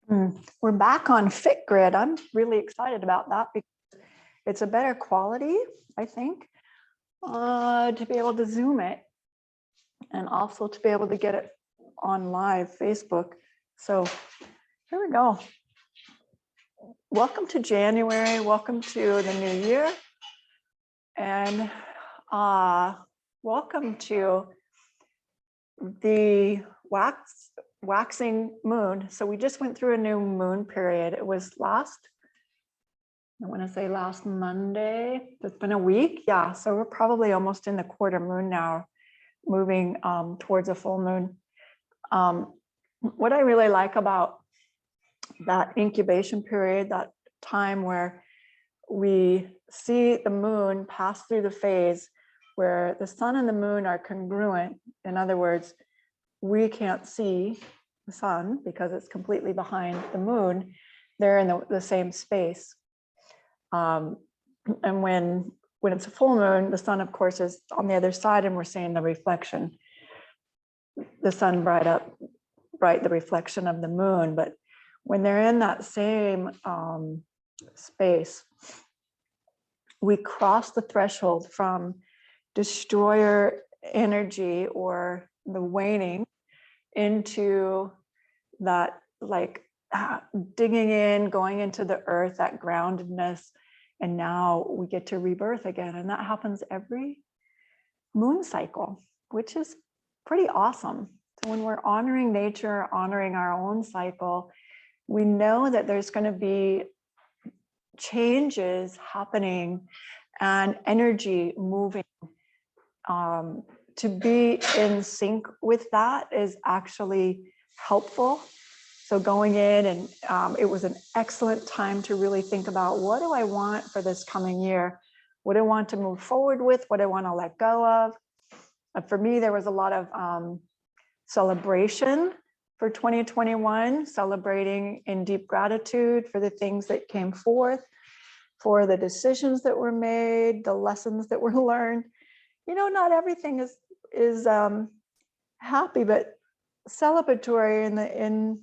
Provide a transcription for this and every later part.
We're back on FitGrid. I'm really excited about that because it's a better quality, I think, to be able to Zoom it and also to be able to get it on live Facebook. So here we go. Welcome to January. Welcome to the new year. And welcome to the waxing moon. So we just went through a new moon period. It was I want to say last Monday. It's been a week. Yeah. So we're probably almost in the quarter moon now, moving towards a full moon. What I really like about that incubation period, that time where we see the moon pass through the phase where the sun and the moon are congruent. In other words, we can't see the sun because it's completely behind the moon. They're in the same space. And when it's a full moon, the sun, of course, is on the other side, and we're seeing the reflection. The sun bright the reflection of the moon. But when they're in that same space, we cross the threshold from destroyer energy or the waning into that digging in, going into the earth, that groundedness. And now we get to rebirth again. And that happens every moon cycle, which is pretty awesome. So when we're honoring nature, honoring our own cycle, we know that there's going to be changes happening and energy moving. To be in sync with that is actually helpful. So going in, and it was an excellent time to really think about, what do I want for this coming year? What do I want to move forward with? What do I want to let go of? For me, there was a lot of celebration for 2021, celebrating in deep gratitude for the things that came forth, for the decisions that were made, the lessons that were learned. You know, not everything is happy, but celebratory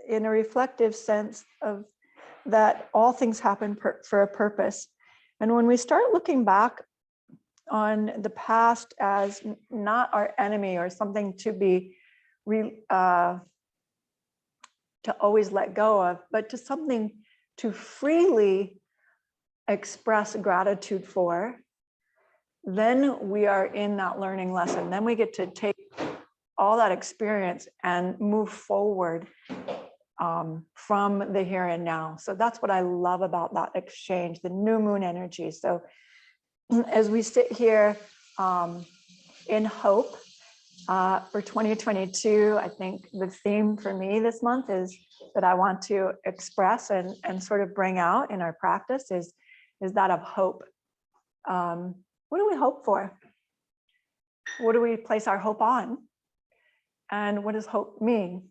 in a reflective sense of that all things happen for a purpose. And when we start looking back on the past as not our enemy or something to be to always let go of, but to something to freely express gratitude for, then we are in that learning lesson. Then we get to take all that experience and move forward from the here and now. So that's what I love about that exchange, the new moon energy. So as we sit here in hope for 2022, I think the theme for me this month is that I want to express and sort of bring out in our practice is that of hope. What do we hope for? What do we place our hope on? And what does hope mean?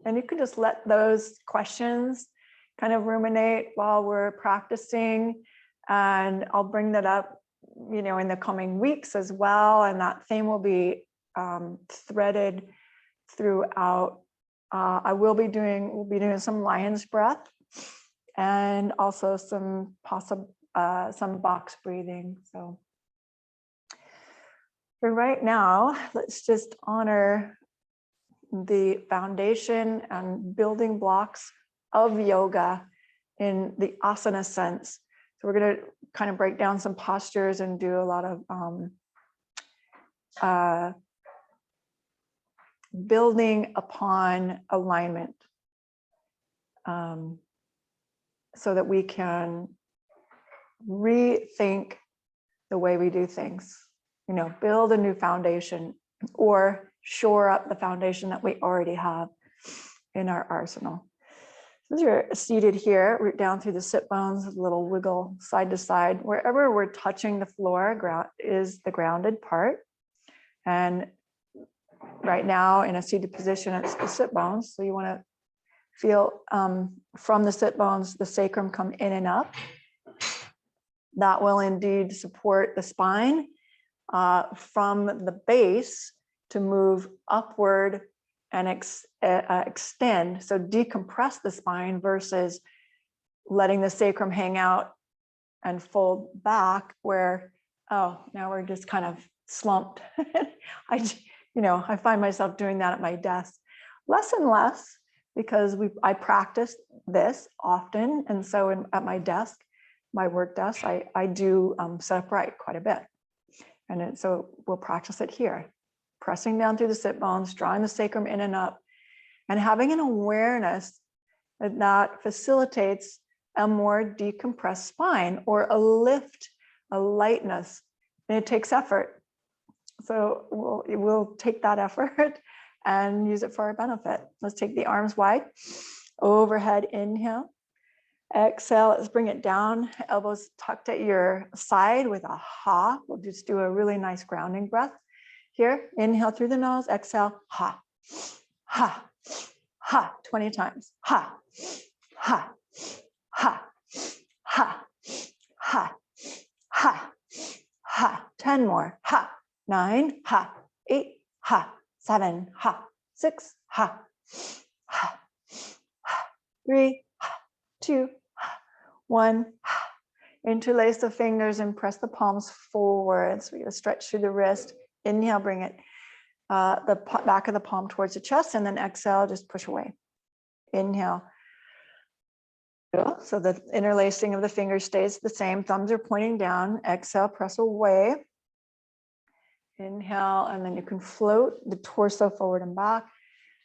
And you can just let those questions kind of ruminate while we're practicing. And I'll bring that up, you know, in the coming weeks as well. And that theme will be threaded throughout. We'll be doing some lion's breath and also some box breathing. So for right now, let's just honor the foundation and building blocks of yoga in the asana sense. So we're going to kind of break down some postures and do a lot of building upon alignment, so that we can rethink the way we do things, you know, build a new foundation or shore up the foundation that we already have in our arsenal. As you're seated here, root down through the sit bones, a little wiggle side to side. Wherever we're touching the floor is the grounded part. And right now in a seated position, it's the sit bones. So you want to feel from the sit bones, the sacrum come in and up. That will indeed support the spine from the base to move upward and extend. So decompress the spine versus letting the sacrum hang out and fold back where, oh, now we're just kind of slumped. I find myself doing that at my desk less and less because I practice this often. And so at my desk, my work desk, I do sit upright quite a bit. And so we'll practice it here, pressing down through the sit bones, drawing the sacrum in and up, and having an awareness that facilitates a more decompressed spine or a lift, a lightness. And it takes effort. So we'll take that effort and use it for our benefit. Let's take the arms wide, overhead, inhale. Exhale, let's bring it down, elbows tucked at your side with a ha. We'll just do a really nice grounding breath here. Inhale through the nose, exhale, ha, ha, ha, 20 times. Ha, ha, ha, ha, ha, ha, ha, 10 more. Ha, 9, ha, 8, ha, 7, ha, 6, ha, ha, ha, 3, 2, 1. Interlace the fingers and press the palms forward. So we're going to stretch through the wrist. Inhale, bring it the back of the palm towards the chest, and then exhale, just push away. Inhale. So the interlacing of the fingers stays the same. Thumbs are pointing down. Exhale, press away. Inhale, and then you can float the torso forward and back.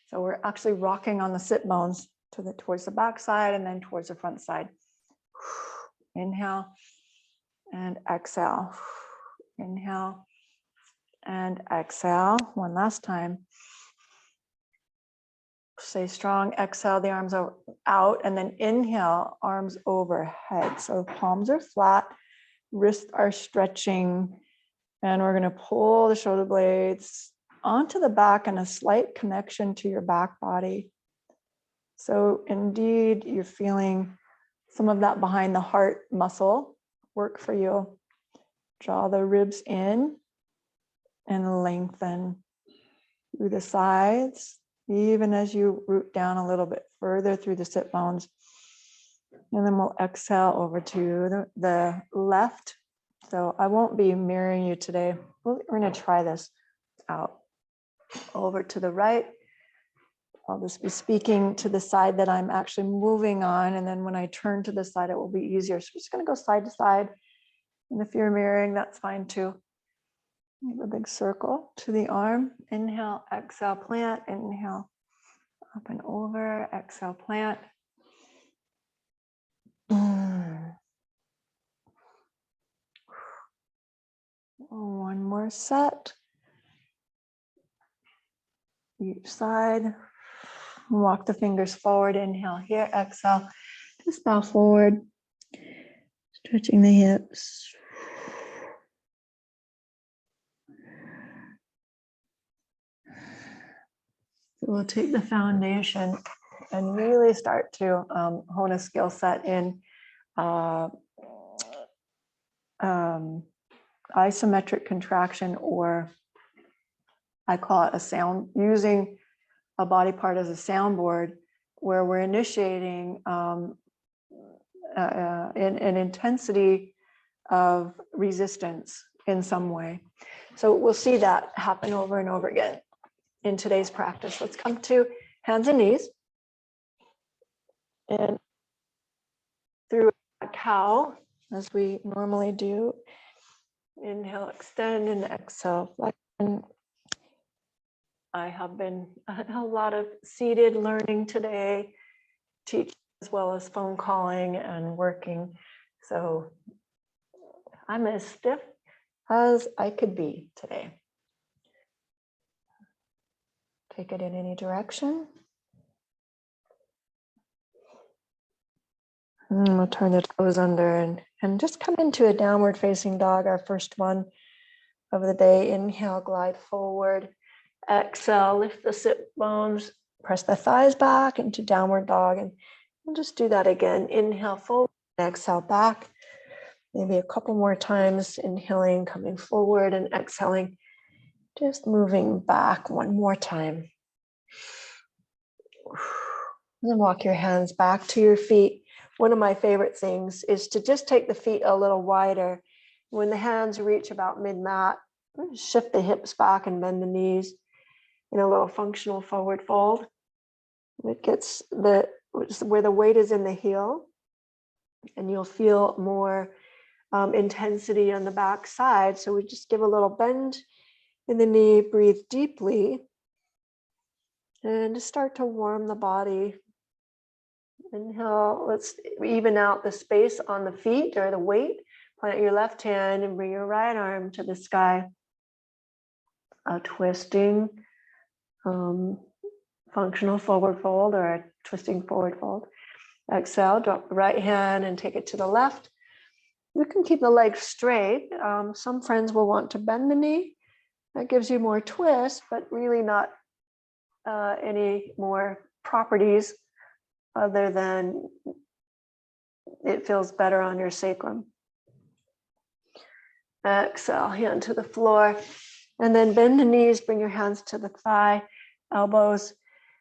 So we're actually rocking on the sit bones towards the back side and then towards the front side. Inhale and exhale. Inhale and exhale. One last time. Stay strong. Exhale, the arms are out, and then inhale, arms overhead. So palms are flat, wrists are stretching, and we're going to pull the shoulder blades onto the back and a slight connection to your back body. So indeed, you're feeling some of that behind the heart muscle work for you. Draw the ribs in and lengthen through the sides, even as you root down a little bit further through the sit bones. And then we'll exhale over to the left. So I won't be mirroring you today. We're going to try this out. Over to the right. I'll just be speaking to the side that I'm actually moving on. And then when I turn to the side, it will be easier. So we're just going to go side to side. And if you're mirroring, that's fine too. Make a big circle to the arm. Inhale, exhale, plant. Inhale, up and over. Exhale, plant. One more set. Each side. Walk the fingers forward. Inhale here. Exhale. Just bow forward. Stretching the hips. So we'll take the foundation and really start to hone a skill set in isometric contraction, or I call it a sound, using a body part as a soundboard, where we're initiating an intensity of resistance in some way. So we'll see that happen over and over again in today's practice. Let's come to hands and knees. And through a cow, as we normally do. Inhale, extend, and exhale, flexion. I have been a lot of seated learning today, teaching as well as phone calling and working. So I'm as stiff as I could be today. Take it in any direction. And we'll turn the toes under and just come into a downward facing dog, our first one of the day. Inhale, glide forward. Exhale, lift the sit bones, press the thighs back into downward dog. And we'll just do that again. Inhale forward, exhale back. Maybe a couple more times. Inhaling, coming forward, and exhaling, just moving back one more time. And then walk your hands back to your feet. One of my favorite things is to just take the feet a little wider. When the hands reach about mid-mat, shift the hips back and bend the knees in a little functional forward fold. It gets where the weight is in the heel, and you'll feel more intensity on the back side. So we just give a little bend in the knee, breathe deeply, and just start to warm the body. Inhale, let's even out the space on the feet or the weight. Plant your left hand and bring your right arm to the sky. A twisting functional forward fold or a twisting forward fold. Exhale, drop the right hand and take it to the left. You can keep the legs straight. Some friends will want to bend the knee. That gives you more twist, but really not any more properties other than it feels better on your sacrum. Exhale, hand to the floor, and then bend the knees, bring your hands to the thigh, elbows,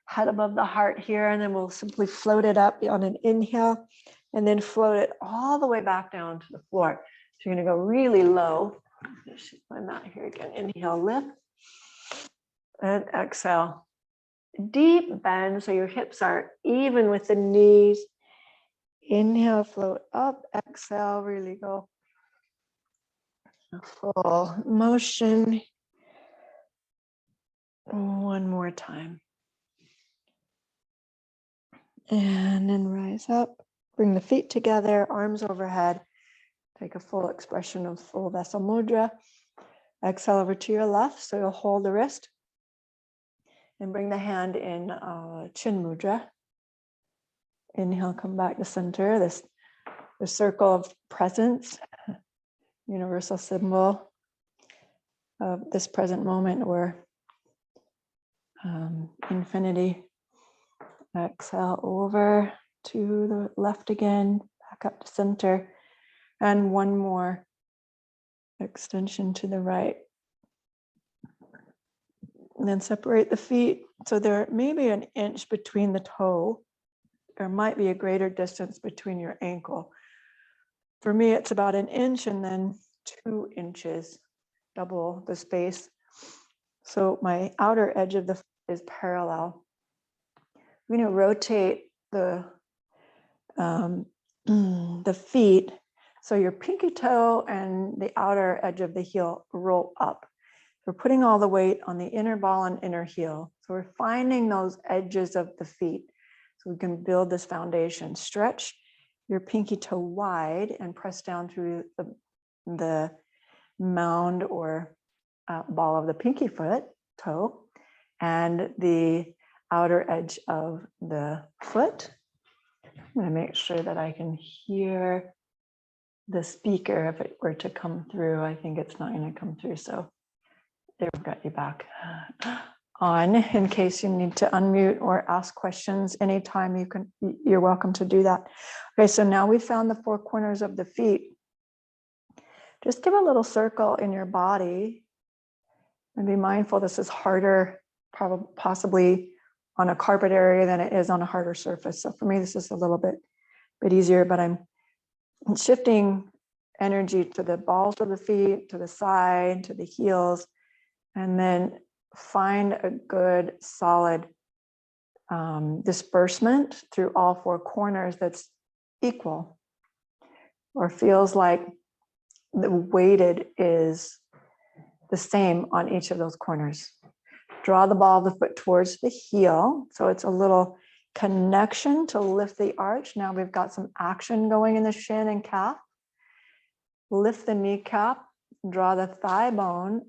head above the heart here, and then we'll simply float it up on an inhale, and then float it all the way back down to the floor. So you're gonna go really low. Shift my mat here again. Inhale, lift, and exhale. Deep bend, so your hips are even with the knees. Inhale, float up, exhale, really go full motion. One more time. And then rise up, bring the feet together, arms overhead. Take a full expression of full vessel mudra. Exhale over to your left, so you'll hold the wrist. And bring the hand in chin mudra. Inhale, come back to center. The circle of presence, universal symbol of this present moment or infinity. Exhale over to the left again, back up to center. And one more extension to the right. And then separate the feet. So there may be an inch between the toe. There might be a greater distance between your ankle. For me, it's about an inch and then 2 inches, double the space. So my outer edge of the foot is parallel. I'm going to rotate the feet so your pinky toe and the outer edge of the heel roll up. We're putting all the weight on the inner ball and inner heel. So we're finding those edges of the feet so we can build this foundation. Stretch your pinky toe wide and press down through the mound or ball of the pinky toe and the outer edge of the foot. I'm going to make sure that I can hear the speaker if it were to come through. I think it's not going to come through. So there, we've got you back on in case you need to unmute or ask questions anytime. You're welcome to do that. Okay, so now we found the 4 corners of the feet. Just give a little circle in your body and be mindful this is harder, possibly on a carpet area than it is on a harder surface. So for me, this is a little bit easier, but I'm shifting energy to the balls of the feet, to the side, to the heels, and then find a good solid disbursement through all 4 corners that's equal or feels like the weighted is the same on each of those corners. Draw the ball of the foot towards the heel. So it's a little connection to lift the arch. Now we've got some action going in the shin and calf. Lift the kneecap, draw the thigh bone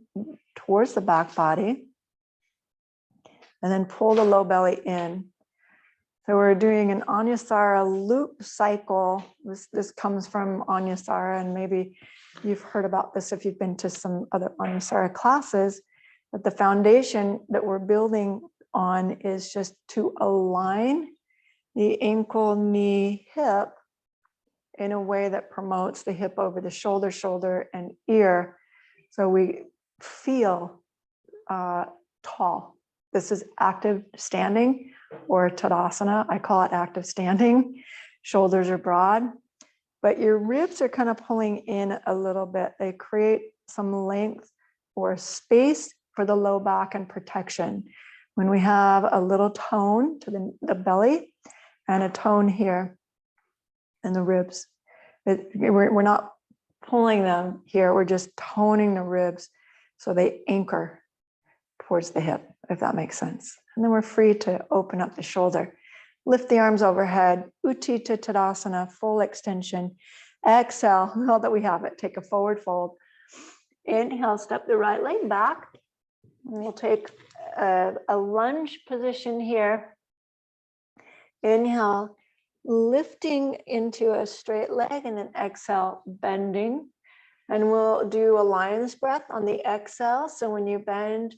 towards the back body, and then pull the low belly in. So we're doing an Anyasara loop cycle. This comes from Anyasara, and maybe you've heard about this if you've been to some other Anyasara classes, but the foundation that we're building on is just to align the ankle, knee, hip in a way that promotes the hip over the shoulder, shoulder, and ear. So we feel tall this is active standing or Tadasana. I call it active standing. Shoulders are broad, but your ribs are kind of pulling in a little bit. They create some length or space for the low back and protection. When we have a little tone to the belly and a tone here in the ribs, we're not pulling them here. We're just toning the ribs so they anchor towards the hip, if that makes sense. And then we're free to open up the shoulder. Lift the arms overhead, Utthita Tadasana, full extension. Exhale, now that we have it, take a forward fold. Inhale, step the right leg back. And we'll take a lunge position here. Inhale, lifting into a straight leg, and then exhale, bending. And we'll do a lion's breath on the exhale. So when you bend,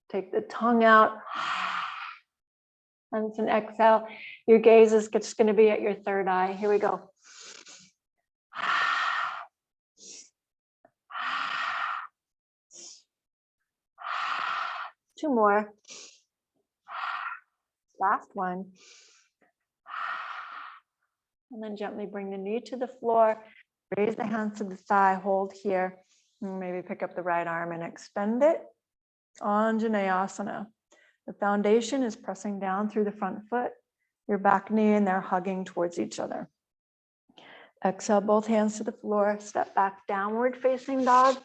take the tongue out. And it's an exhale. Your gaze is just going to be at your third eye. Here we go. Two more. Last one. And then gently bring the knee to the floor. Raise the hands to the thigh. Hold here. And maybe pick up the right arm and extend it. Anjaneyasana. The foundation is pressing down through the front foot. Your back knee and they're hugging towards each other. Exhale, both hands to the floor. Step back, downward facing dog.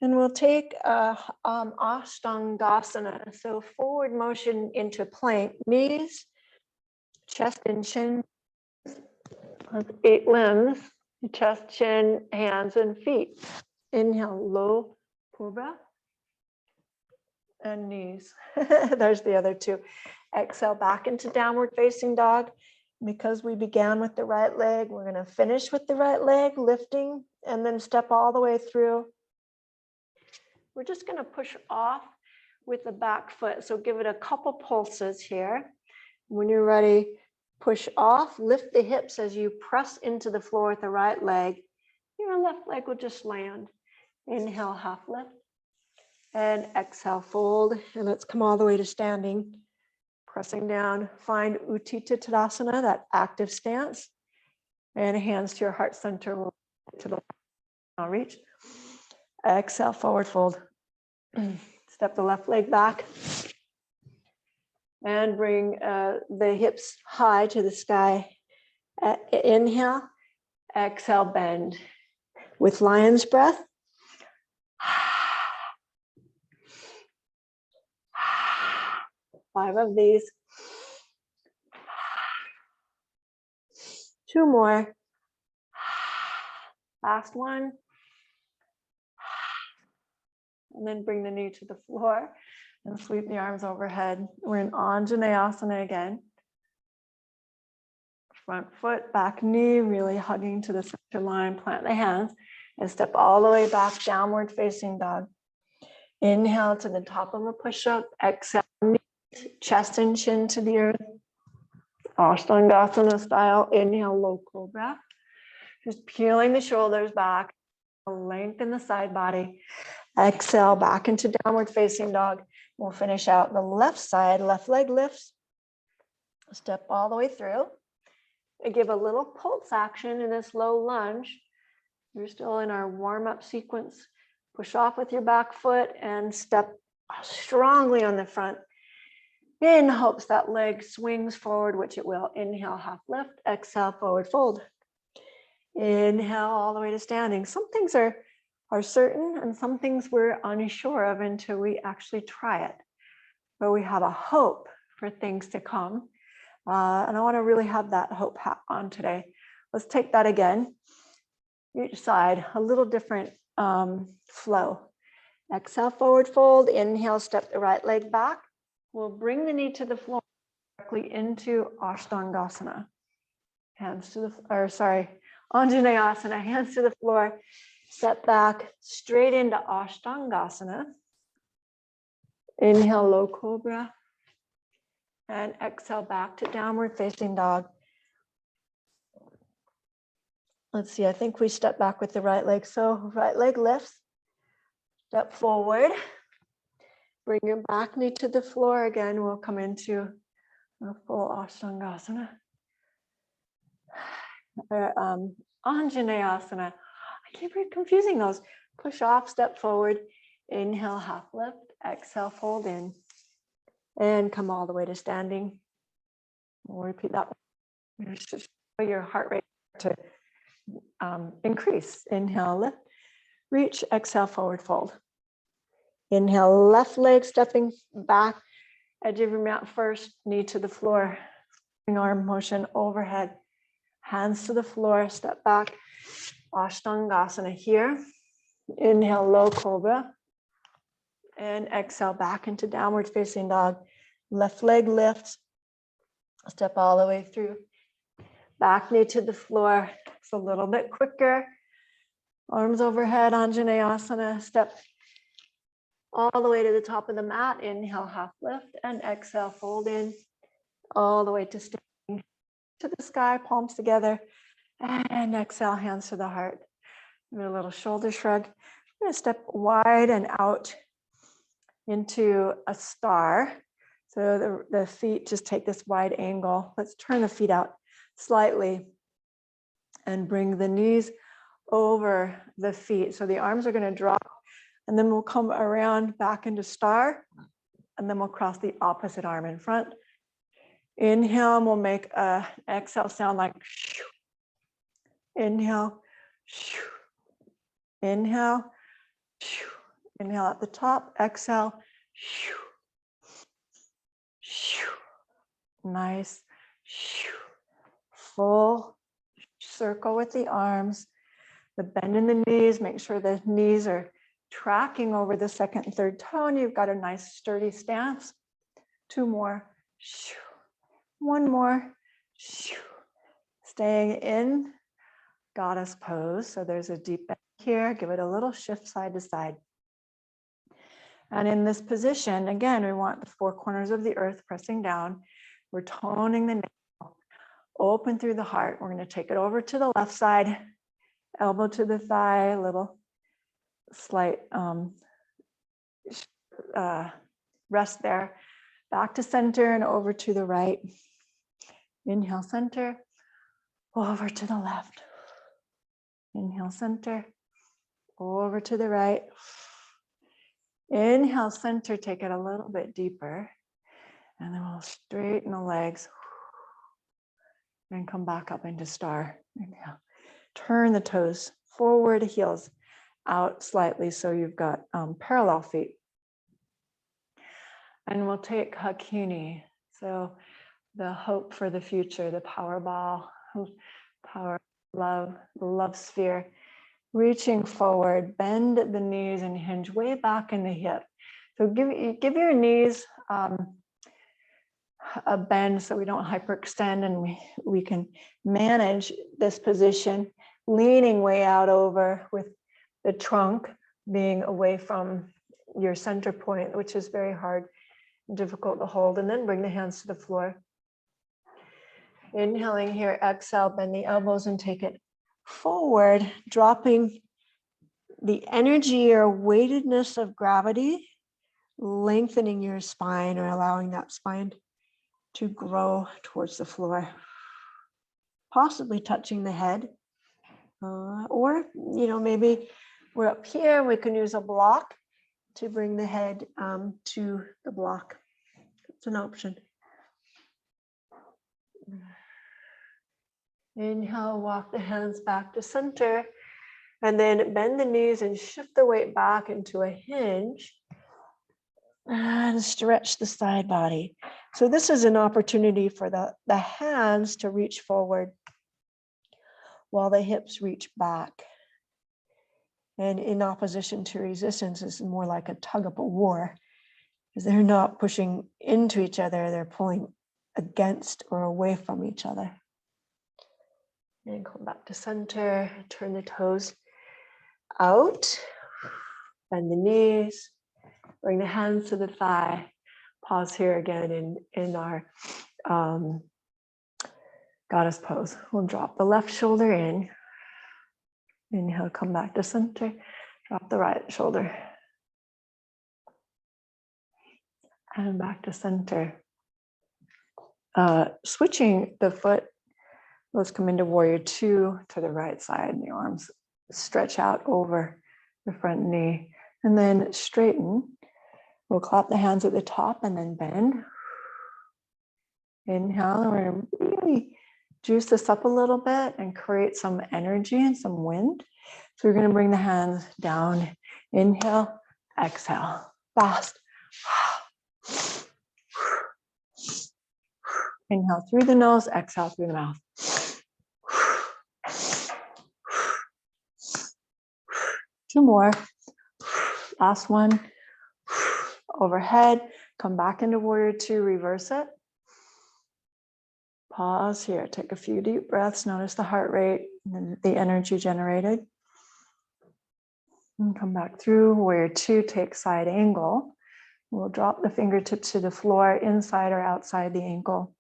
And we'll take Ashtangasana. So forward motion into plank, knees, chest and chin. 8 limbs, chest, chin, hands, and feet. Inhale, low cobra. And knees. There's the other 2. Exhale, back into downward facing dog. Because we began with the right leg, we're going to finish with the right leg, lifting, and then step all the way through. We're just going to push off with the back foot. So give it a couple pulses here. When you're ready, push off, lift the hips as you press into the floor with the right leg. Your left leg will just land. Inhale, half lift. And exhale, fold. And let's come all the way to standing. Pressing down, find Utthita Tadasana, that active stance. And hands to your heart center, to the reach. Exhale, forward fold. Step the left leg back. And bring the hips high to the sky. Inhale, exhale, bend. With lion's breath. 5 of these. 2 more. Last one. And then bring the knee to the floor and sweep the arms overhead. We're in Anjaneyasana again. Front foot, back knee, really hugging to the center line. Plant the hands and step all the way back, downward facing dog. Inhale to the top of a push-up. Exhale, chest and chin to the earth. Ashtangasana style. Inhale, low cobra. Just peeling the shoulders back. Lengthen the side body. Exhale, back into downward facing dog. We'll finish out the left side. Left leg lifts. Step all the way through. And give a little pulse action in this low lunge. You're still in our warm-up sequence. Push off with your back foot and step strongly on the front. In hopes that leg swings forward, which it will. Inhale, half lift. Exhale, forward fold. Inhale all the way to standing. Some things are certain and some things we're unsure of until we actually try it. But we have a hope for things to come. And I want to really have that hope hat on today. Let's take that again. Each side, a little different flow. Exhale, forward fold. Inhale, step the right leg back. We'll bring the knee to the floor directly into Ashtangasana. Hands to the, Anjaneyasana, hands to the floor. Step back straight into Ashtangasana. Inhale, low cobra. And exhale back to downward facing dog. Let's see, I think we step back with the right leg. So right leg lifts, step forward. Bring your back knee to the floor again. We'll come into a full Ashtangasana. Anjaneyasana. I keep confusing those. Push off, step forward. Inhale, half lift. Exhale, fold in. And come all the way to standing. We'll repeat that. Just for your heart rate to increase. Inhale, lift. Reach, exhale, forward fold. Inhale, left leg stepping back. Edge of your mat first, knee to the floor. Arm motion overhead. Hands to the floor, step back. Ashtangasana here. Inhale, low cobra. And exhale back into downward facing dog. Left leg lifts. Step all the way through. Back knee to the floor. It's a little bit quicker. Arms overhead, Anjaneyasana. Step all the way to the top of the mat. Inhale, half lift. And exhale, fold in. All the way to standing to the sky, palms together. And exhale, hands to the heart. Do a little shoulder shrug. I'm going to step wide and out into a star. So the feet just take this wide angle. Let's turn the feet out slightly and bring the knees over the feet. So the arms are going to drop, and then we'll come around back into star, and then we'll cross the opposite arm in front. Inhale, and we'll make an exhale sound like shoo. Inhale, shoo. Inhale, shoo. Inhale at the top, exhale, shoo. Shoo. Nice. Shoo. Full circle with the arms. The bend in the knees, make sure the knees are tracking over the second and third toe, and you've got a nice sturdy stance. Two more. Shoo. One more. Shoo. Staying in goddess pose. So there's a deep bend here. Give it a little shift side to side. And in this position, again, we want the four corners of the earth pressing down. We're toning the navel, open through the heart. We're going to take it over to the left side, elbow to the thigh, a little slight rest there. Back to center and over to the right. Inhale, center, over to the left. Inhale, center, over to the right. Inhale, center, take it a little bit deeper. And then we'll straighten the legs. And come back up into star. Inhale. Turn the toes forward, heels out slightly so you've got parallel feet. And we'll take Hakini. So the hope for the future, the power ball, power, love, the love sphere. Reaching forward, bend the knees and hinge way back in the hip. So give your knees a bend so we don't hyperextend, and we can manage this position, leaning way out over with the trunk being away from your center point, which is very hard, difficult to hold. And then bring the hands to the floor. Inhaling here, exhale, bend the elbows and take it forward, dropping the energy or weightedness of gravity, lengthening your spine or allowing that spine to grow towards the floor, possibly touching the head, or maybe we're up here, we can use a block to bring the head to the block. It's an option. Inhale, walk the hands back to center, and then bend the knees and shift the weight back into a hinge and stretch the side body. So this is an opportunity for the hands to reach forward while the hips reach back. And in opposition to resistance, is more like a tug of war, because they're not pushing into each other, they're pulling against or away from each other. And come back to center, turn the toes out, bend the knees, bring the hands to the thigh. Pause here again in our goddess pose. We'll drop the left shoulder in. Inhale, come back to center. Drop the right shoulder. And back to center. Switching the foot, let's come into warrior two to the right side. The arms stretch out over the front knee and then straighten. We'll clap the hands at the top and then bend. Inhale, and we're going to really juice this up a little bit and create some energy and some wind. So we're going to bring the hands down. Inhale, exhale, fast. Inhale through the nose, exhale through the mouth. Two more. Last one. Overhead. Come back into warrior two, reverse it. Pause here. Take a few deep breaths. Notice the heart rate and the energy generated. And come back through warrior two, take side angle. We'll drop the fingertips to the floor, inside or outside the ankle.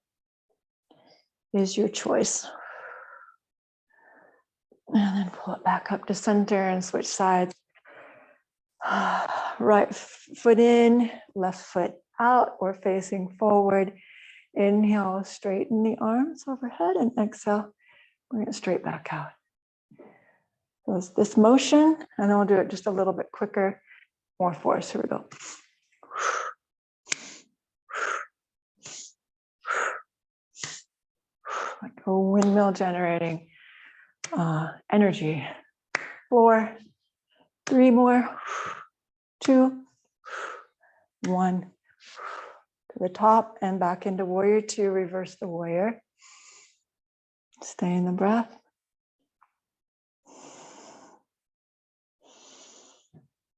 Is your choice. And then pull it back up to center and switch sides. Right foot in, left foot out, or facing forward. Inhale, straighten the arms overhead, and exhale, bring it straight back out. So it's this motion, and then we'll do it just a little bit quicker, more force. Here we go. Like a windmill generating energy. 4, 3 more, 2, 1. To the top and back into warrior two, reverse the warrior. Stay in the breath.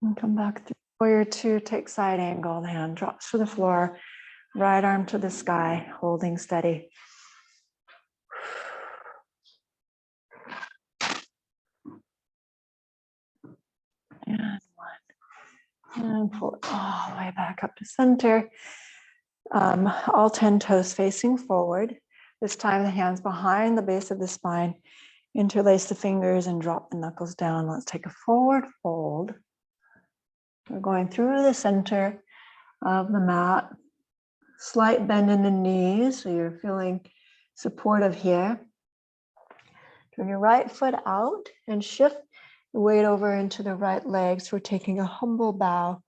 And come back through warrior two, take side angle, the hand drops to the floor, right arm to the sky, holding steady. And 1. And pull it all the way back up to center. All 10 toes facing forward. This time the hands behind the base of the spine. Interlace the fingers and drop the knuckles down. Let's take a forward fold. We're going through the center of the mat. Slight bend in the knees, so you're feeling supportive here. Turn your right foot out and shift the weight over into the right leg. So we're taking a humble bow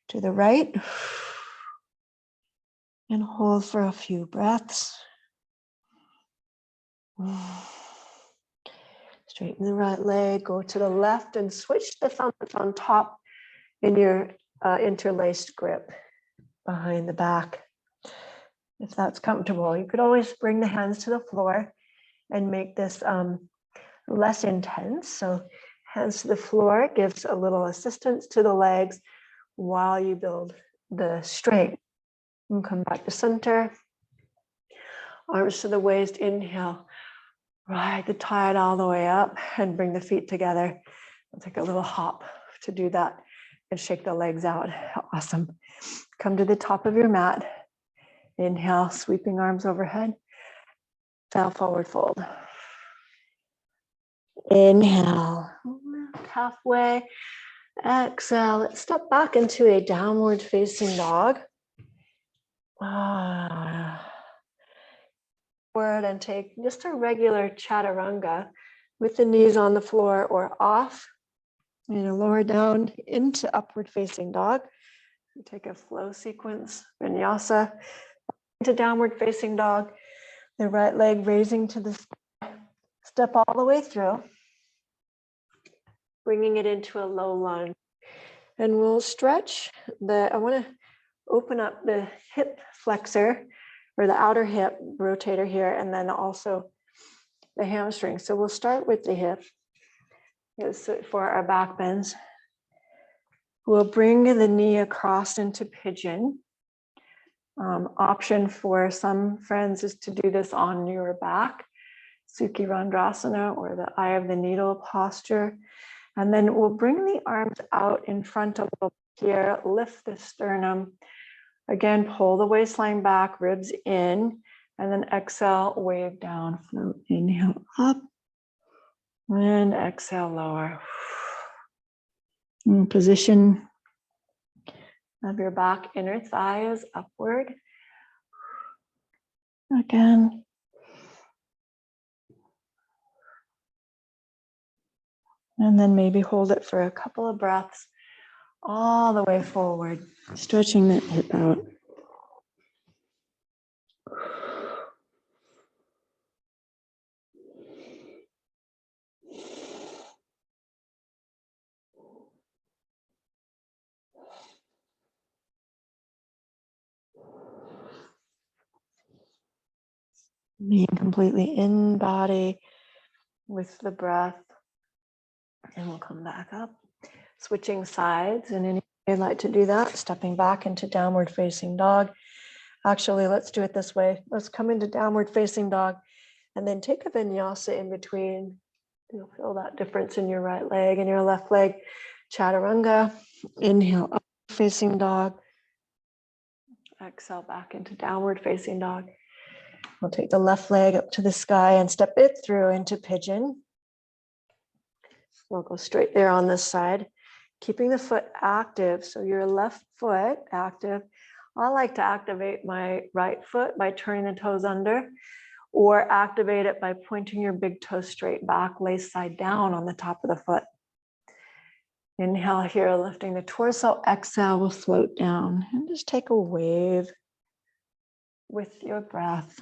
to the right. And hold for a few breaths. Straighten the right leg, go to the left and switch the thumb that's on top in your interlaced grip behind the back. If that's comfortable, you could always bring the hands to the floor and make this less intense. So hands to the floor gives a little assistance to the legs while you build the strength. And come back to center. Arms to the waist, inhale. Ride the tide all the way up and bring the feet together. We'll take a little hop to do that and shake the legs out. Awesome. Come to the top of your mat. Inhale, sweeping arms overhead. Exhale, forward fold. Inhale, halfway. Exhale, let's step back into a downward facing dog. Forward and take just a regular chaturanga with the knees on the floor or off. And lower down into upward facing dog. Take a flow sequence, vinyasa, into downward facing dog. The right leg raising to the sky. Step all the way through, bringing it into a low lunge. And we'll stretch I want to open up the hip flexor or the outer hip rotator here, and then also the hamstring. So we'll start with the hip for our back bends. We'll bring the knee across into pigeon. Option for some friends is to do this on your back, Sukhi Vadrasana, or the eye of the needle posture. And then we'll bring the arms out in front of the here, lift the sternum. Again, pull the waistline back, ribs in, and then exhale, wave down. So inhale up, and exhale lower. And position of your back inner thighs upward. Again. And then maybe hold it for a couple of breaths all the way forward, stretching that hip out. Being completely in body with the breath. And we'll come back up. Switching sides, and any you'd like to do that, stepping back into downward facing dog. Actually, let's do it this way. Let's come into downward facing dog and then take a vinyasa in between. You'll feel that difference in your right leg and your left leg. Chaturanga. Inhale, up facing dog. Exhale back into downward facing dog. We'll take the left leg up to the sky and step it through into pigeon. We'll go straight there on this side, keeping the foot active. So your left foot active. I like to activate my right foot by turning the toes under, or activate it by pointing your big toe straight back, lace side down on the top of the foot. Inhale here, lifting the torso. Exhale, we'll float down and just take a wave with your breath.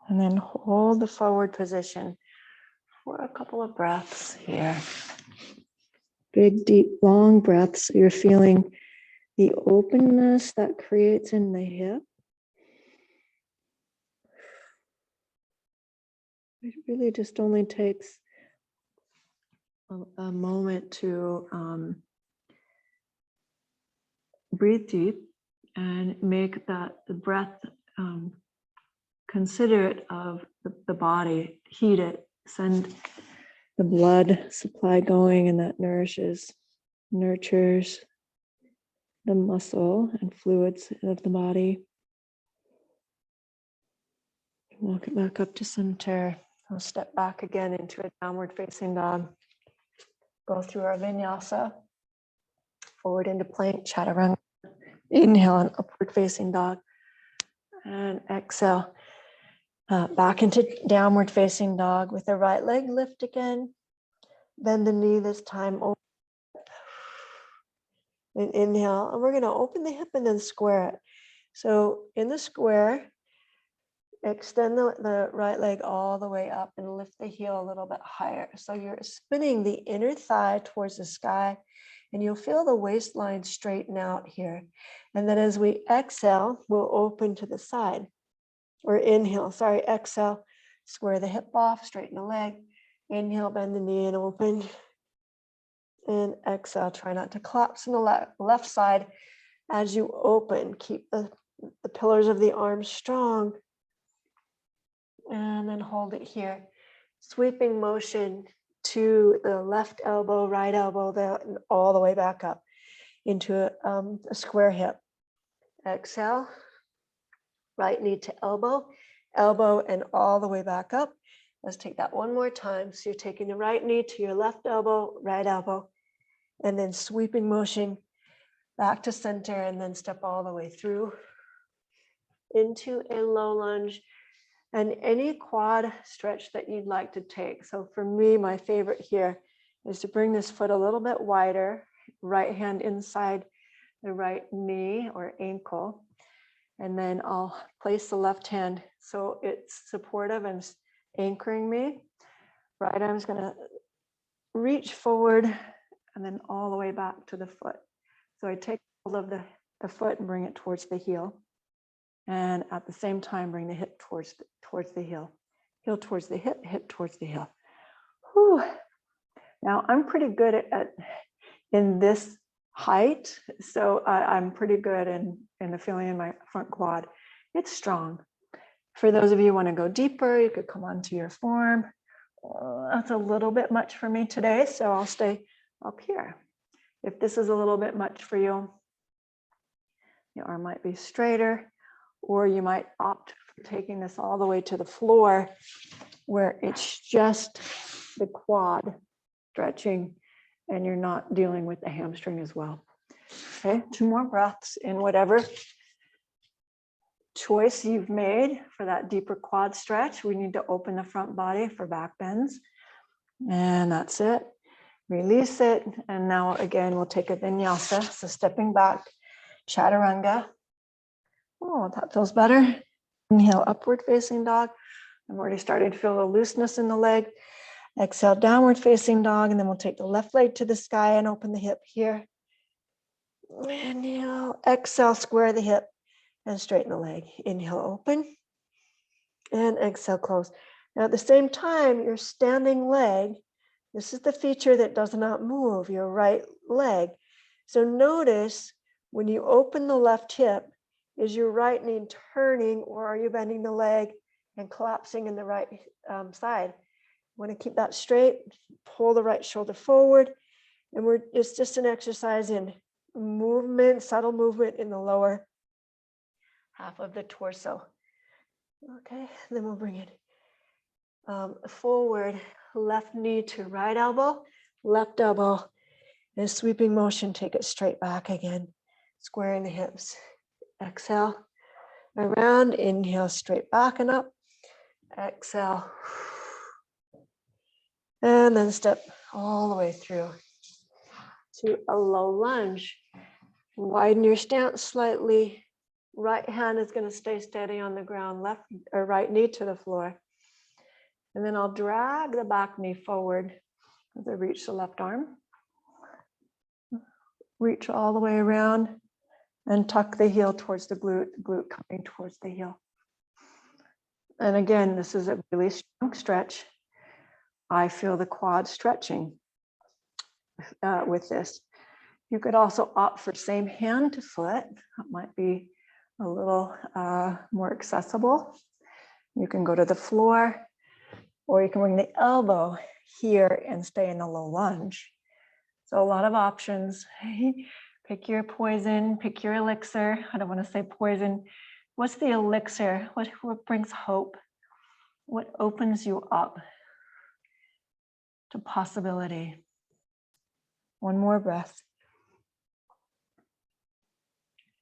And then hold the forward position for a couple of breaths here. Big, deep, long breaths. So you're feeling the openness that creates in the hip. It really just only takes a moment to breathe deep and make that the breath considerate of the body, heat it, send the blood supply going, and that nurtures the muscle and fluids of the body. Walk it back up to center. We'll step back again into a downward facing dog. Go through our vinyasa. Forward into plank, chaturanga. Inhale, an upward facing dog. And exhale. Back into downward facing dog with the right leg lift again. Bend the knee this time. And inhale. And we're going to open the hip and then square it. So in the square, extend the right leg all the way up and lift the heel a little bit higher. So you're spinning the inner thigh towards the sky, and you'll feel the waistline straighten out here. And then as we exhale, we'll open to the side. Or inhale, exhale, square the hip off, straighten the leg. Inhale, bend the knee and open. And exhale, try not to collapse in the left side as you open. Keep the pillars of the arms strong. And then hold it here. Sweeping motion to the left elbow, right elbow, and all the way back up into a square hip. Exhale. Right knee to elbow, and all the way back up. Let's take that one more time. So you're taking the right knee to your left elbow, right elbow, and then sweeping motion back to center, and then step all the way through into a low lunge, and any quad stretch that you'd like to take. So for me, my favorite here is to bring this foot a little bit wider, right hand inside the right knee or ankle. And then I'll place the left hand so it's supportive and anchoring me. Right arm's going to reach forward and then all the way back to the foot. So I take hold of the foot and bring it towards the heel. And at the same time, bring the hip towards the heel. Heel towards the hip towards the heel. Whew. Now I'm pretty good in this height, so I'm pretty good in the feeling in my front quad. It's strong. For those of you who want to go deeper, you could come onto your form. That's a little bit much for me today, so I'll stay up here. If this is a little bit much for you, your arm might be straighter, or you might opt for taking this all the way to the floor where it's just the quad stretching and you're not dealing with the hamstring as well. Okay, 2 more breaths in whatever choice you've made for that deeper quad stretch. We need to open the front body for back bends. And that's it. Release it. And now again, we'll take a vinyasa. So stepping back, chaturanga. Oh, that feels better. Inhale, upward facing dog. I'm already starting to feel a looseness in the leg. Exhale, downward facing dog. And then we'll take the left leg to the sky and open the hip here. Inhale, exhale, square the hip and straighten the leg. Inhale, open. And exhale, close. Now at the same time, your standing leg, this is the feature that does not move, your right leg. So notice when you open the left hip, is your right knee turning or are you bending the leg and collapsing in the right side? Want to keep that straight, pull the right shoulder forward. And it's just an exercise in movement, subtle movement in the lower half of the torso. Okay, then we'll bring it forward, left knee to right elbow, left elbow, and sweeping motion, take it straight back again, squaring the hips. Exhale, around, inhale, straight back and up, exhale, and then step all the way through to a low lunge. Widen your stance slightly. Right hand is going to stay steady on the ground, left or right knee to the floor. And then I'll drag the back knee forward as I reach the left arm. Reach all the way around and tuck the heel towards the glute coming towards the heel. And again, this is a really strong stretch. I feel the quad stretching with this. You could also opt for same hand to foot. That might be a little more accessible. You can go to the floor, or you can bring the elbow here and stay in a low lunge. So a lot of options. Pick your poison, pick your elixir. I don't want to say poison. What's the elixir? What brings hope? What opens you up to possibility? One more breath.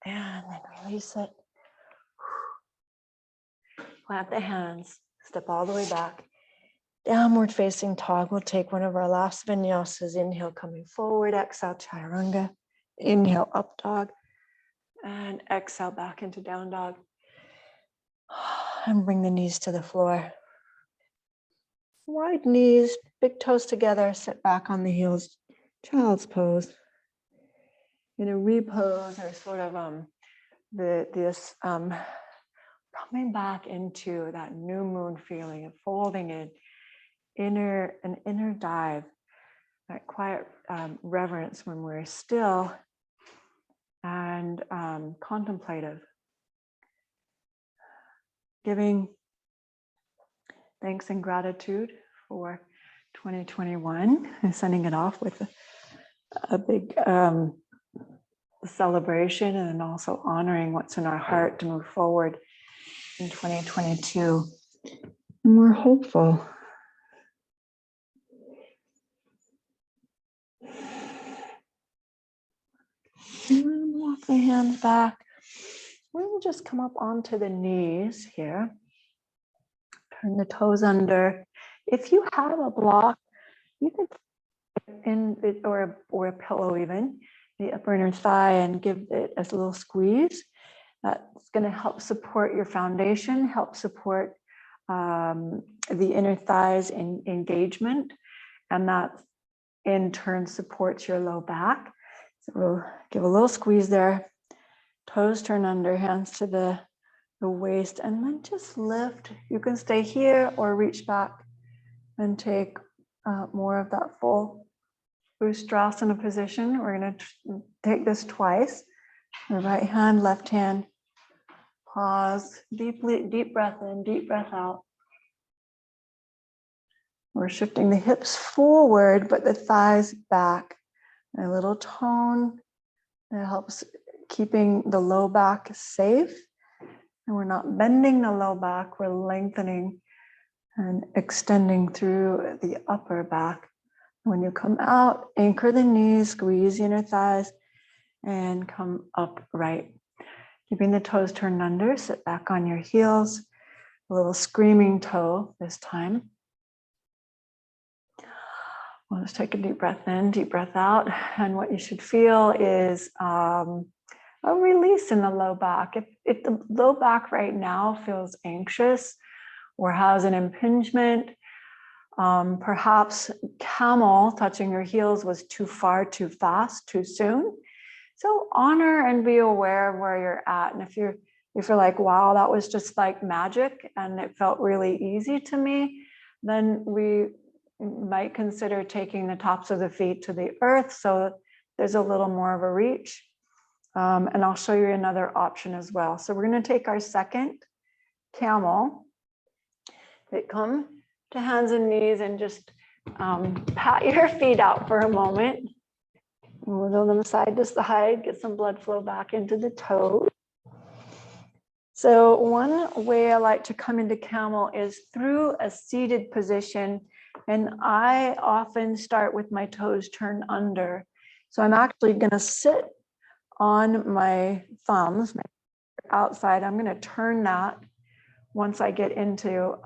And then release it. Plant the hands, step all the way back. Downward facing dog. We'll take one of our last vinyasas. Inhale, coming forward. Exhale, chaturanga. Inhale, up dog. And exhale, back into down dog. And bring the knees to the floor. Wide knees, big toes together. Sit back on the heels. Child's pose. In a repose, or sort of coming back into that new moon feeling of folding in, an inner dive, that quiet reverence when we're still and contemplative, giving thanks and gratitude for 2021 and sending it off with a big celebration, and also honoring what's in our heart to move forward in 2022. And we're hopeful. And walk the hands back. We'll just come up onto the knees here. Turn the toes under. If you have a block, you could in it, or a pillow even, the upper inner thigh, and give it a little squeeze. That's going to help support your foundation, help support the inner thighs in engagement, and that in turn supports your low back. So we'll give a little squeeze there. Toes turn under, hands to the waist, and then just lift. You can stay here or reach back and take more of that full Vadrasana position. We're going to take this twice. The right hand, left hand. Pause, deep breath in, deep breath out. We're shifting the hips forward, but the thighs back. A little tone that helps keeping the low back safe. And we're not bending the low back, we're lengthening and extending through the upper back. When you come out, anchor the knees, squeeze the inner thighs, and come upright. Keeping the toes turned under, sit back on your heels. A little screaming toe this time. Well, let's take a deep breath in, deep breath out. And what you should feel is a release in the low back. If the low back right now feels anxious or has an impingement, perhaps camel touching your heels was too far, too fast, too soon. So honor and be aware of where you're at. And if you're like, wow, that was just like magic and it felt really easy to me, then we might consider taking the tops of the feet to the earth so there's a little more of a reach. And I'll show you another option as well. So we're going to take our second camel. Come to hands and knees and just pat your feet out for a moment. Wiggle them side to side, get some blood flow back into the toes. So one way I like to come into camel is through a seated position. And I often start with my toes turned under. So I'm actually going to sit on my thumbs outside. I'm going to turn that once I get into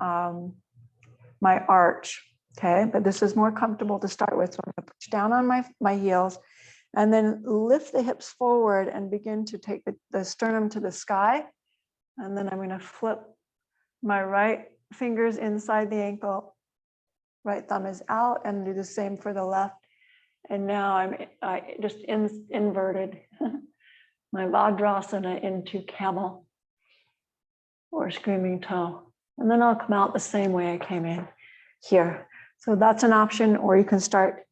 my arch. Okay, but this is more comfortable to start with. So I'm going to push down on my heels and then lift the hips forward and begin to take the sternum to the sky. And then I'm going to flip my right fingers inside the ankle. Right thumb is out, and do the same for the left. And now I just inverted my Vadrasana into camel or screaming toe. And then I'll come out the same way I came in here. So that's an option, or you can start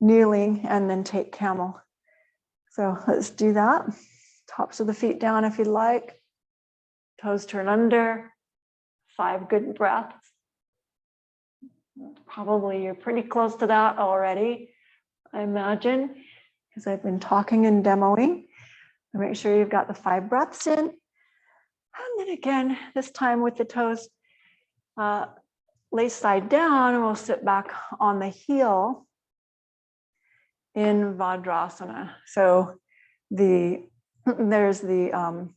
kneeling and then take camel. So let's do that. Tops of the feet down if you'd like. Toes turn under. 5 good breaths. Probably you're pretty close to that already, I imagine, because I've been talking and demoing. Make sure you've got the 5 breaths in. And then again, this time with the toes lay side down, and we'll sit back on the heel in Vadrasana. So there's the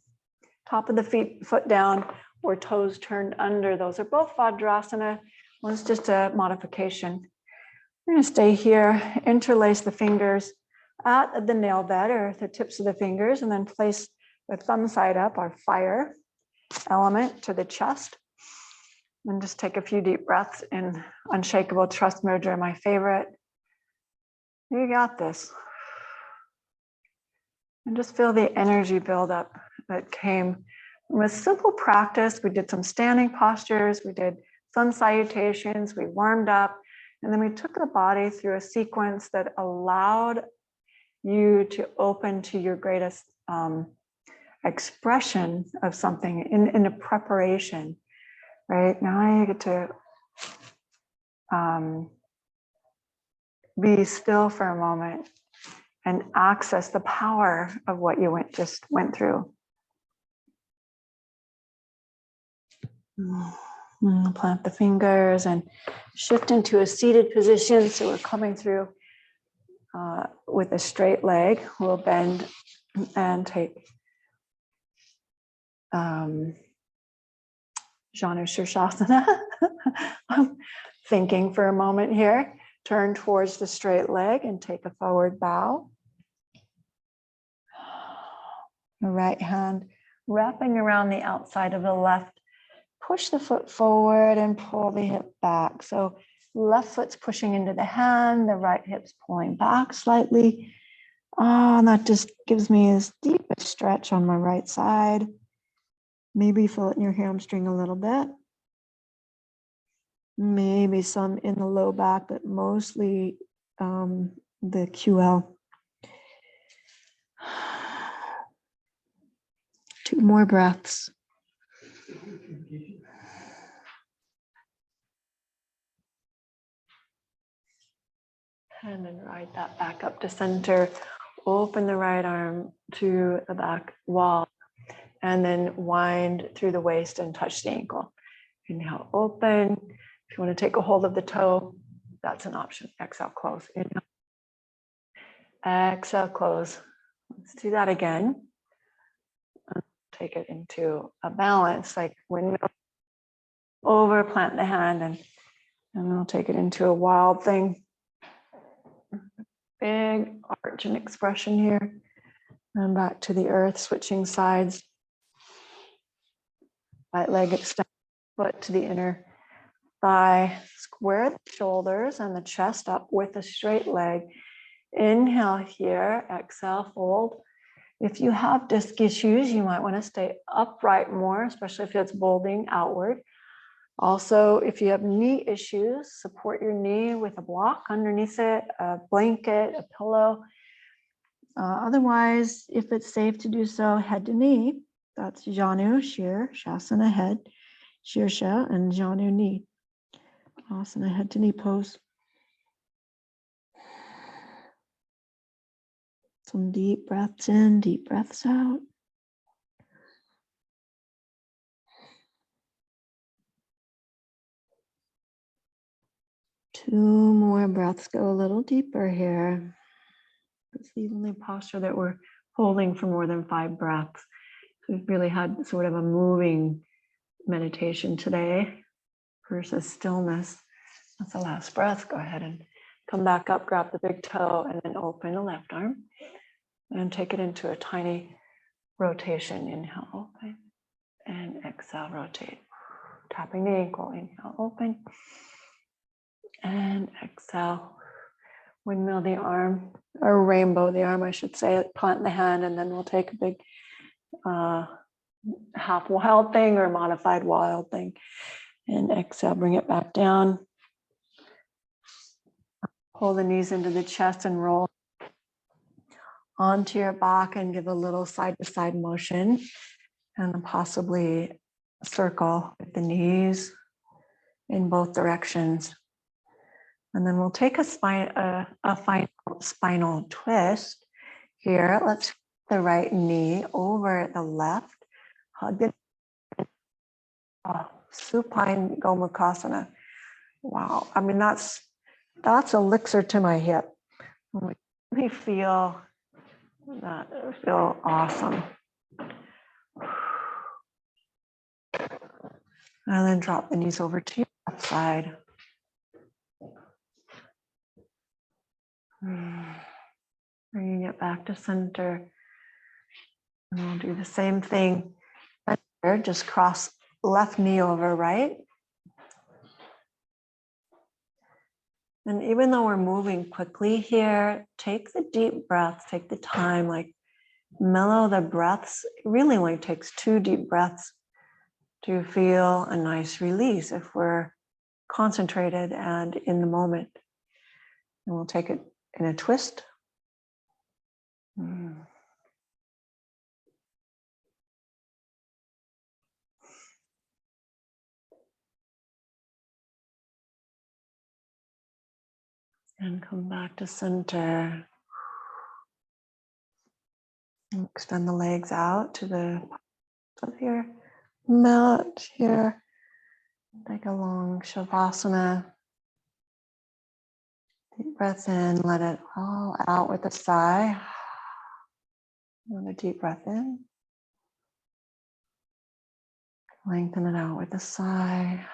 top of the foot down or toes turned under. Those are both Vadrasana. One's just a modification. We're going to stay here, interlace the fingers at the nail bed or the tips of the fingers, and then place the thumb side up, our fire element, to the chest. And just take a few deep breaths in Unshakable Trust Mudra, my favorite. You got this. And just feel the energy build up that came with simple practice. We did some standing postures, we did sun salutations, we warmed up, and then we took the body through a sequence that allowed you to open to your greatest expression of something in a preparation, right? Now I get to be still for a moment and access the power of what you just went through. Plant the fingers and shift into a seated position. So we're coming through with a straight leg. We'll bend and take Janu Shirshasana. I'm thinking for a moment here. Turn towards the straight leg and take a forward bow. The right hand wrapping around the outside of the left. Push the foot forward and pull the hip back. So left foot's pushing into the hand, the right hip's pulling back slightly. And that just gives me this deepest stretch on my right side. Maybe feel it in your hamstring a little bit. Maybe some in the low back, but mostly the QL. 2 more breaths. And then ride that back up to center. Open the right arm to the back wall. And then wind through the waist and touch the ankle. Inhale, open. If you want to take a hold of the toe, that's an option. Exhale, close. Inhale. Exhale, close. Let's do that again. Take it into a balance, like windmill over, plant the hand, and we'll take it into a wild thing. Big arch and expression here. And back to the earth, switching sides. Right leg extend, foot to the inner thigh. Square the shoulders and the chest up with a straight leg. Inhale here, exhale, fold. If you have disc issues, you might want to stay upright more, especially if it's bulging outward. Also, if you have knee issues, support your knee with a block underneath it, a blanket, a pillow. Otherwise, if it's safe to do so, head to knee. That's Janu, Shir, Shasana, head, Shirsha, and Janu, knee. Asana, head to knee pose. Some deep breaths in, deep breaths out. Two more breaths. Go a little deeper here. It's the only posture that we're holding for more than 5 breaths. So we've really had sort of a moving meditation today versus stillness. That's the last breath. Go ahead and come back up, grab the big toe, and then open the left arm. And take it into a tiny rotation. Inhale, open. And exhale, rotate. Tapping the ankle. Inhale, open. And exhale. Windmill the arm, or rainbow the arm, I should say. Plant the hand, and then we'll take a big half wild thing or modified wild thing. And exhale, bring it back down. Pull the knees into the chest and roll onto your back and give a little side-to-side motion, and possibly circle with the knees in both directions. And then we'll take a final spinal twist here. Let's put the right knee over the left. Hug it. Supine Gomukhasana. Wow. I mean, that's elixir to my hip. Let me feel that. Feel awesome. And then drop the knees over to your left side. Bringing it back to center. And we'll do the same thing. Just cross left knee over right. And even though we're moving quickly here, take the deep breaths, take the time, like mellow the breaths. It really only takes 2 deep breaths to feel a nice release if we're concentrated and in the moment. And we'll take it in a twist. And come back to center. And extend the legs out to the top of your mat here. Take a long Shavasana. Deep breath in, let it all out with a sigh. Another deep breath in. Lengthen it out with a sigh.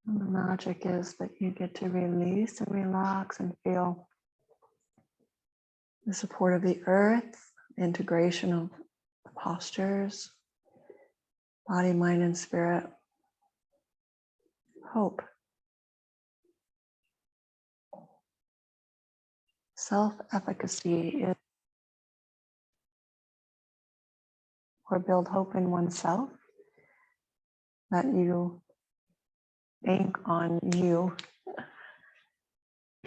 And the magic is that you get to release and relax and feel the support of the earth, integration of the postures, body, mind, and spirit. Hope. Self-efficacy is, or build hope in oneself, that you bank on you.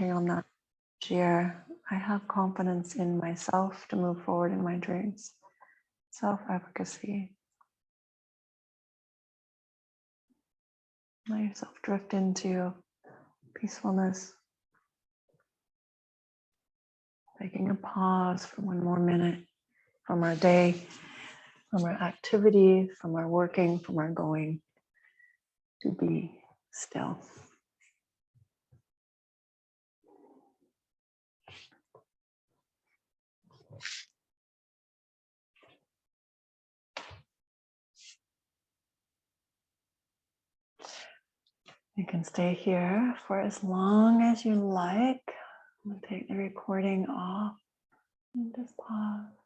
On that year, I have confidence in myself to move forward in my dreams. Self-efficacy. Let yourself drift into peacefulness. Taking a pause for 1 more minute from our day. from our activity, from our working, from our going, to be still. You can stay here for as long as you like. I'm going to take the recording off and just pause.